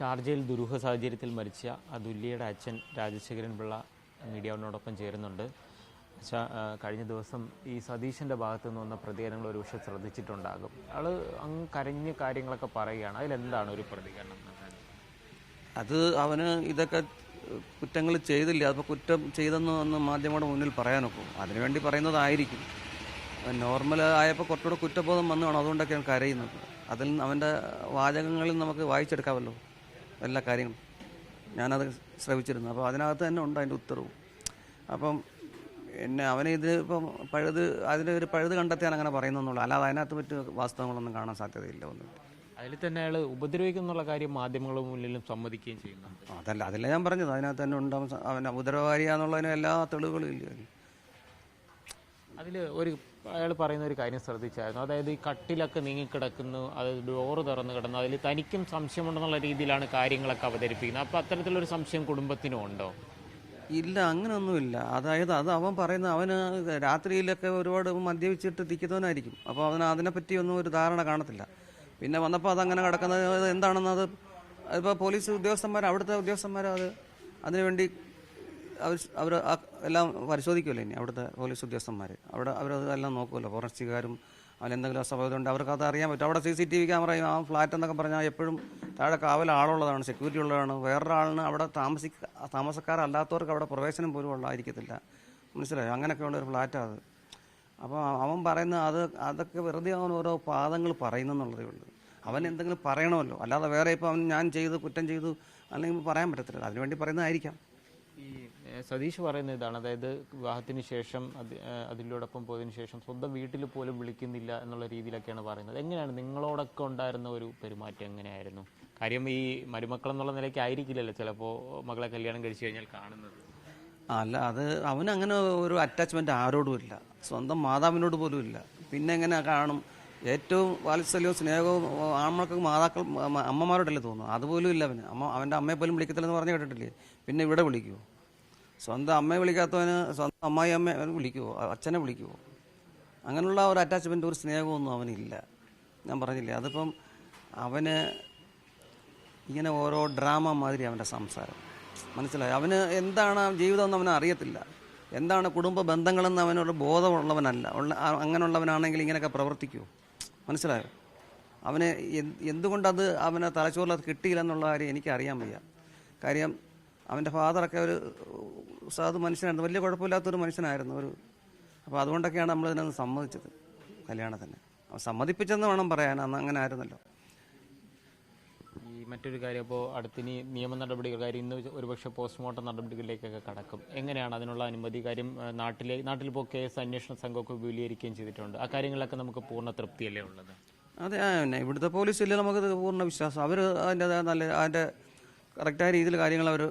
ഷാർജയിൽ ദുരൂഹ സാഹചര്യത്തിൽ മരിച്ച അതുല്യയുടെ അച്ഛൻ രാജശേഖരൻ പിള്ള മീഡിയയോടൊപ്പം ചേരുന്നുണ്ട്. കഴിഞ്ഞ ദിവസം ഈ സതീശൻ്റെ ഭാഗത്തു നിന്ന് വന്ന പ്രതികരണങ്ങൾ ഒരു പക്ഷേ ശ്രദ്ധിച്ചിട്ടുണ്ടാകും. ആള് അങ്ങ് കരഞ്ഞ് കാര്യങ്ങളൊക്കെ പറയുകയാണ്. അതിലെന്താണ് ഒരു പ്രതികരണം? അത് അവന് ഇതൊക്കെ കുറ്റങ്ങൾ ചെയ്തില്ല, അപ്പോൾ കുറ്റം ചെയ്തെന്ന് വന്ന് മാധ്യമങ്ങളുടെ മുന്നിൽ പറയാനൊക്കും. അതിനുവേണ്ടി പറയുന്നതായിരിക്കും. നോർമൽ ആയപ്പോൾ കുറച്ചുകൂടെ കുറ്റബോധം വന്നതാണ്, അതുകൊണ്ടൊക്കെയാണ് കരയുന്നത്. അതിൽ അവൻ്റെ വാചകങ്ങളിൽ നമുക്ക് വായിച്ചെടുക്കാമല്ലോ എല്ലാ കാര്യങ്ങളും. ഞാനത് ശ്രവിച്ചിരുന്നു. അപ്പോൾ അതിനകത്ത് തന്നെ ഉണ്ട് അതിൻ്റെ ഉത്തരവും. അപ്പം അവനെ ഇത് ഇപ്പം അതിൻ്റെ ഒരു പഴുത് കണ്ടെത്തിയാൽ അങ്ങനെ പറയുന്നതെന്നുള്ളൂ. അല്ലാതെ അതിനകത്ത് മറ്റ് വാസ്തവങ്ങളൊന്നും കാണാൻ സാധ്യതയില്ല. ഒന്നും അതിൽ തന്നെ അയാൾ ഉപദ്രവിക്കുന്നുള്ള കാര്യം മാധ്യമങ്ങളുടെ മുന്നിലും സമ്മതിക്കുകയും ചെയ്യുന്നുണ്ട്. അതല്ല ഞാൻ പറഞ്ഞത്. അതിനകത്ത് തന്നെ ഉണ്ടാവും അവൻ ഉപദ്രവകാരിയാന്നുള്ളതിന് എല്ലാ തെളിവുകളും ഇല്ല. അതിൽ അയാൾ പറയുന്ന ഒരു കാര്യം ശ്രദ്ധിച്ചായിരുന്നു. അതായത് ഈ കട്ടിലൊക്കെ നീങ്ങിക്കിടക്കുന്നു, അതായത് ഡോറ് തുറന്ന് കിടന്നു, അതിൽ തനിക്കും സംശയമുണ്ടെന്നുള്ള രീതിയിലാണ് കാര്യങ്ങളൊക്കെ അവതരിപ്പിക്കുന്നത്. അപ്പോൾ അത്തരത്തിലൊരു സംശയം കുടുംബത്തിനും ഉണ്ടോ? ഇല്ല, അങ്ങനെയൊന്നുമില്ല. അതായത് അവൻ പറയുന്ന അവന് രാത്രിയിലൊക്കെ ഒരുപാട് മദ്യപിച്ചിട്ട് തിക്കുന്നവനായിരിക്കും. അപ്പോൾ അവന് അതിനെപ്പറ്റി ഒന്നും ഒരു ധാരണ കാണത്തില്ല. പിന്നെ വന്നപ്പോൾ അതങ്ങനെ കിടക്കുന്നത് എന്താണെന്ന് അതിപ്പോൾ പോലീസ് ഉദ്യോഗസ്ഥന്മാർ, അവിടുത്തെ ഉദ്യോഗസ്ഥന്മാർ അതിനുവേണ്ടി അവർ എല്ലാം പരിശോധിക്കുമല്ലോ. ഇനി അവിടുത്തെ പോലീസ് ഉദ്യോഗസ്ഥന്മാർ അവരതെല്ലാം നോക്കുമല്ലോ. ഫോറൻസിക്കാരും അതിലെന്തെങ്കിലും അസ്വാഭാവികത ഉണ്ട് അവർക്കത് അറിയാൻ പറ്റും. അവിടെ CCTV ക്യാമറ, ആ ഫ്ലാറ്റ് എന്നൊക്കെ പറഞ്ഞാൽ എപ്പോഴും താഴെ കാവൽ ആളുള്ളതാണ്, സെക്യൂരിറ്റി ഉള്ളതാണ്. വേറൊരാളിന് അവിടെ താമസക്കാരല്ലാത്തവർക്ക് അവിടെ പ്രവേശനം പോലും ഉള്ളതായിരിക്കത്തില്ല. മനസ്സിലായോ? അങ്ങനെയൊക്കെയുള്ള ഒരു ഫ്ലാറ്റാണ് അത്. അപ്പോൾ അവൻ പറയുന്ന അതൊക്കെ വെറുതെ അവൻ ഓരോ പാദങ്ങൾ പറയുന്നെന്നുള്ളതേ ഉള്ളൂ. അവൻ എന്തെങ്കിലും പറയണമല്ലോ, അല്ലാതെ വേറെ ഇപ്പോൾ ഞാൻ കുറ്റം ചെയ്തു അല്ലെങ്കിൽ പറയാൻ പറ്റത്തില്ല. അതിനുവേണ്ടി പറയുന്നതായിരിക്കാം. ഈ സതീഷ് പറയുന്ന ഇതാണ്, അതായത് വിവാഹത്തിന് ശേഷം അതിലൂടൊപ്പം പോയതിനു ശേഷം സ്വന്തം വീട്ടിൽ പോലും വിളിക്കുന്നില്ല എന്നുള്ള രീതിയിലൊക്കെയാണ് പറയുന്നത്. എങ്ങനെയാണ് നിങ്ങളോടൊക്കെ ഉണ്ടായിരുന്ന ഒരു പെരുമാറ്റം എങ്ങനെയായിരുന്നു? കാര്യം ഈ മരുമക്കൾ എന്നുള്ള നിലയ്ക്ക് ആയിരിക്കില്ലല്ലോ ചിലപ്പോൾ മകളെ കല്യാണം കഴിച്ചു കഴിഞ്ഞാൽ കാണുന്നത്. അല്ല, അവനങ്ങനെ ഒരു അറ്റാച്ച്മെൻറ്റ് ആരോടും ഇല്ല. സ്വന്തം മാതാവിനോട് പോലും ഇല്ല. പിന്നെ എങ്ങനെ കാണും? ഏറ്റവും വാത്സല്യവും സ്നേഹവും ആൺമക്കൾക്ക് അമ്മമാരോടല്ലേ തോന്നുന്നു. അതുപോലും ഇല്ല അവന്. അവൻ്റെ അമ്മയെ പോലും വിളിക്കത്തില്ലെന്ന് പറഞ്ഞു കേട്ടിട്ടില്ലേ? പിന്നെ ഇവിടെ വിളിക്കുമോ? സ്വന്തം അമ്മയെ വിളിക്കാത്തവന് സ്വന്തം അമ്മയെ വിളിക്കുമോ? അച്ഛനെ വിളിക്കുമോ? അങ്ങനെയുള്ള ഒരു അറ്റാച്ച്മെൻറ്റ്, ഒരു സ്നേഹമൊന്നും അവനില്ല. ഞാൻ പറഞ്ഞില്ലേ, അതിപ്പം അവന് ഇങ്ങനെ ഓരോ ഡ്രാമ മാതിരി അവൻ്റെ സംസാരം. മനസ്സിലായി? അവന് എന്താണ് ജീവിതമെന്ന് അവന് അറിയത്തില്ല. എന്താണ് കുടുംബ ബന്ധങ്ങളെന്ന് അവനൊരു ബോധമുള്ളവനല്ല. അങ്ങനെയുള്ളവനാണെങ്കിൽ ഇങ്ങനെയൊക്കെ പ്രവർത്തിക്കുമോ? മനസ്സിലായോ? അവന് എന്തുകൊണ്ടത് അവനെ തലച്ചോറിൽ അത് കിട്ടിയില്ലെന്നുള്ള കാര്യം എനിക്കറിയാൻ വയ്യ. കാര്യം അവൻ്റെ ഫാദറൊക്കെ ഒരു സാധു മനുഷ്യനായിരുന്നു, വലിയ കുഴപ്പമില്ലാത്തൊരു മനുഷ്യനായിരുന്നു. അപ്പോൾ അതുകൊണ്ടൊക്കെയാണ് നമ്മളിതിനൊന്ന് സമ്മതിച്ചത്, കല്യാണത്തിന്. സമ്മതിപ്പിച്ചെന്ന് വേണം പറയാൻ. അന്ന് അങ്ങനെ ആയിരുന്നല്ലോ. ഈ മറ്റൊരു കാര്യം, അപ്പോൾ അടുത്തിനി നിയമ നടപടികൾ കാര്യം ഇന്ന് ഒരുപക്ഷെ പോസ്റ്റ്മോർട്ടം നടപടികളിലേക്കൊക്കെ കടക്കും. എങ്ങനെയാണ് അതിനുള്ള അനുമതി? കാര്യം നാട്ടിലിപ്പോൾ കേസ് അന്വേഷണ സംഘമൊക്കെ വിപുലീകരിക്കുകയും ചെയ്തിട്ടുണ്ട്. ആ കാര്യങ്ങളിലൊക്കെ നമുക്ക് പൂർണ്ണ തൃപ്തിയല്ലേ ഉള്ളത്? അതെ, ഇവിടുത്തെ പോലീസില്ല, നമുക്ക് പൂർണ്ണ വിശ്വാസം. അവർ അതിൻ്റെ കറക്റ്റായ രീതിയിൽ കാര്യങ്ങൾ അവർ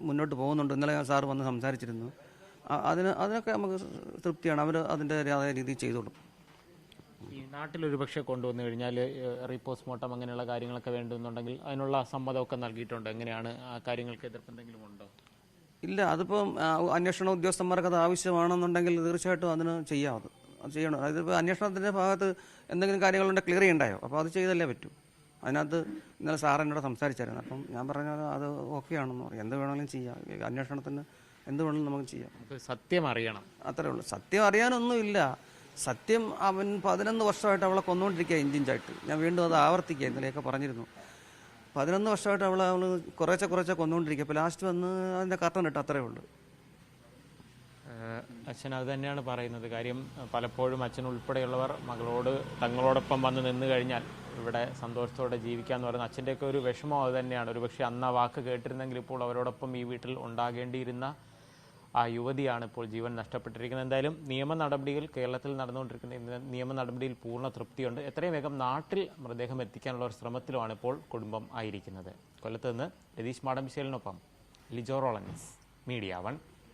മുന്നോട്ട് പോകുന്നുണ്ട്. ഇന്നലെ സാറ് വന്ന് സംസാരിച്ചിരുന്നു. അതിനൊക്കെ നമുക്ക് തൃപ്തിയാണ്. അവർ അതിൻ്റെ രീതിയിൽ ചെയ്തോളും. ഈ നാട്ടിലൊരു പക്ഷേ കൊണ്ടുവന്നു കഴിഞ്ഞാൽ റീപോസ്റ്റ്മോർട്ടം അങ്ങനെയുള്ള കാര്യങ്ങളൊക്കെ വേണ്ടുന്നുണ്ടെങ്കിൽ അതിനുള്ള സമ്മതമൊക്കെ നൽകിയിട്ടുണ്ട്. എങ്ങനെയാണ് ആ കാര്യങ്ങൾക്ക് എതിർപ്പെന്തെങ്കിലും ഉണ്ടോ? ഇല്ല, അതിപ്പം അന്വേഷണ ഉദ്യോഗസ്ഥന്മാർക്ക് അത് ആവശ്യമാണെന്നുണ്ടെങ്കിൽ തീർച്ചയായിട്ടും അതിന് ചെയ്യാം. അത് ചെയ്യണം. അതിപ്പോൾ അന്വേഷണത്തിൻ്റെ ഭാഗത്ത് എന്തെങ്കിലും കാര്യങ്ങളുണ്ടെങ്കിൽ ക്ലിയർ ചെയ്യണ്ടായോ? അപ്പോൾ അത് ചെയ്തല്ലേ പറ്റൂ. അതിനകത്ത് ഇന്നലെ സാർ എന്നോട് സംസാരിച്ചായിരുന്നു. അപ്പം ഞാൻ പറഞ്ഞത് അത് ഓക്കെ ആണെന്ന് പറയും. എന്ത് വേണമെങ്കിലും ചെയ്യാം. അന്വേഷണത്തിന് എന്ത് വേണമെങ്കിലും നമുക്ക് ചെയ്യാം. സത്യം അറിയണം, അത്രേ ഉള്ളൂ. സത്യം അറിയാനൊന്നുമില്ല. സത്യം അവൻ 11 വർഷമായിട്ട് അവളെ കൊന്നുകൊണ്ടിരിക്കുക, ഇഞ്ചിഞ്ചായിട്ട്. ഞാൻ വീണ്ടും അത് ആവർത്തിക്കുക, ഇന്നലെയൊക്കെ പറഞ്ഞിരുന്നു. 11 വർഷമായിട്ട് അവൾ കുറേശ്ശെ കൊന്നുകൊണ്ടിരിക്കുക. ഇപ്പോൾ ലാസ്റ്റ് വന്ന് അതിൻ്റെ കർട്ടൻ ഇട്ട്, അത്രേ ഉള്ളൂ. അച്ഛൻ അത് തന്നെയാണ് പറയുന്നത്. കാര്യം പലപ്പോഴും അച്ഛൻ ഉൾപ്പെടെയുള്ളവർ മകളോട് തങ്ങളോടൊപ്പം വന്ന് നിന്ന് കഴിഞ്ഞാൽ ഇവിടെ സന്തോഷത്തോടെ ജീവിക്കാമെന്ന് പറയുന്നത് അച്ഛൻ്റെയൊക്കെ ഒരു വിഷമം അത് തന്നെയാണ്. ഒരുപക്ഷെ അന്ന് ആ വാക്ക് കേട്ടിരുന്നെങ്കിൽ ഇപ്പോൾ അവരോടൊപ്പം ഈ വീട്ടിൽ ഉണ്ടാകേണ്ടിയിരുന്ന ആ യുവതിയാണ് ഇപ്പോൾ ജീവൻ നഷ്ടപ്പെട്ടിരിക്കുന്നത്. എന്തായാലും നിയമ നടപടികൾ കേരളത്തിൽ നടന്നുകൊണ്ടിരിക്കുന്ന നിയമ നടപടിയിൽ പൂർണ്ണ തൃപ്തിയുണ്ട്. എത്രയും വേഗം നാട്ടിൽ മൃതദേഹം എത്തിക്കാനുള്ള ഒരു ശ്രമത്തിലുമാണ് ഇപ്പോൾ കുടുംബം ആയിരിക്കുന്നത്. കൊല്ലത്ത് നിന്ന് രതീഷ് മാടമ്പിശ്ശേലിനൊപ്പം ലിജോ റോളൻസ്, മീഡിയ 1.